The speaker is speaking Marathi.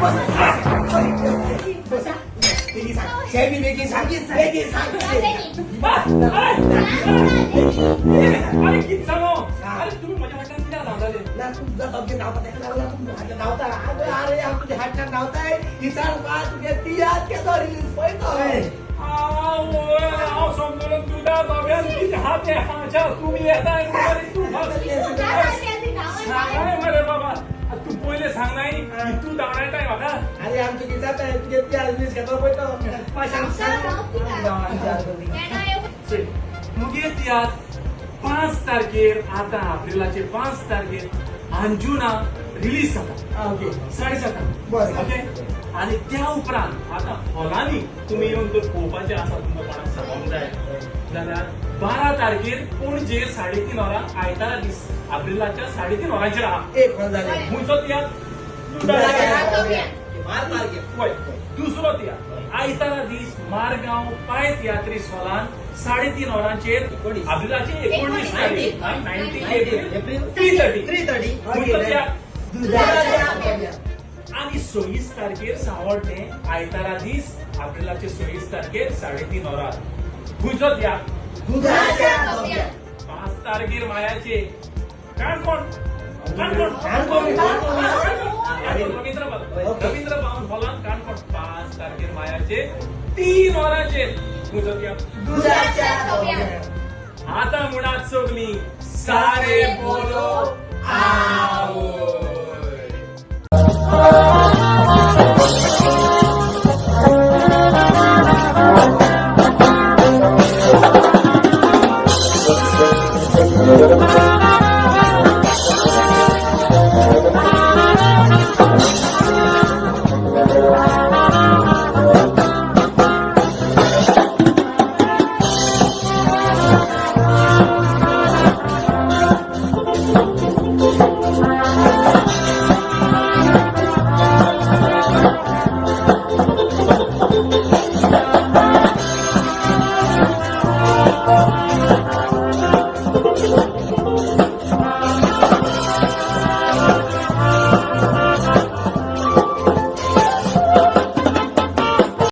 बेगी सांगित बेगी सांगित अरे किती सांगू अरे तुम्ही माझ्या वाटण्यात तिला धावले ना तुमचा तब्येत नावता लागला तुमच्या नावता अरे तुझ्या हातच्या नावताय हिसार पा तुझ्या ती याद केला रिलीज पॉइंट आओ समजून तुझ्या बाब्यान किती हात आहे हाच्या तुम्ही येताय तू सांगाय मरे बाबा तू पहिले सांग नाही की तू धावणार आहे बघा अरे आमची की जात आहे तुझ्या ती रिलीज केला पॉइंट मुगे त्यात 5 तारखेर आता एप्रिलाचे 5 तारखेर अंजुना रिलीज जाता ओके 7:30 बरं. ओके आणि त्या उपरांत आता हॉलांनी तुम्ही येऊन तो पळोवपाचे आसा तुमकां कोणाक सांगूंक जाय जाल्यार 12 तारखेर पणजे 3:30 वरां आयतारा दीस एप्रिलाच्या 3:30 वरांचेर आहा एक फोन झाले खुंयचो तियात्र होय दुसरो तियात्र आयतारा दीस मारगांव पाय तियात्रीस हॉलान 3:30 वरांचेर एप्रिलाचे 19 तारीख 19 एप्रिल 3:30 खुंयचो तियात्र आणि 26 तारखेर सावड्डे आयतारा दीस एप्रिलाचे 26 तारखेर 3:30 वरार खुंयचो तियात्र 5 तारखेर मायाचे काणकोण रवींद्र भवन हॉलान काणकोण 5 तारखेर मायाचे 3 वरांचेर खुंयचो तियात्र आता मुळात सोगली सारे बोलो आओ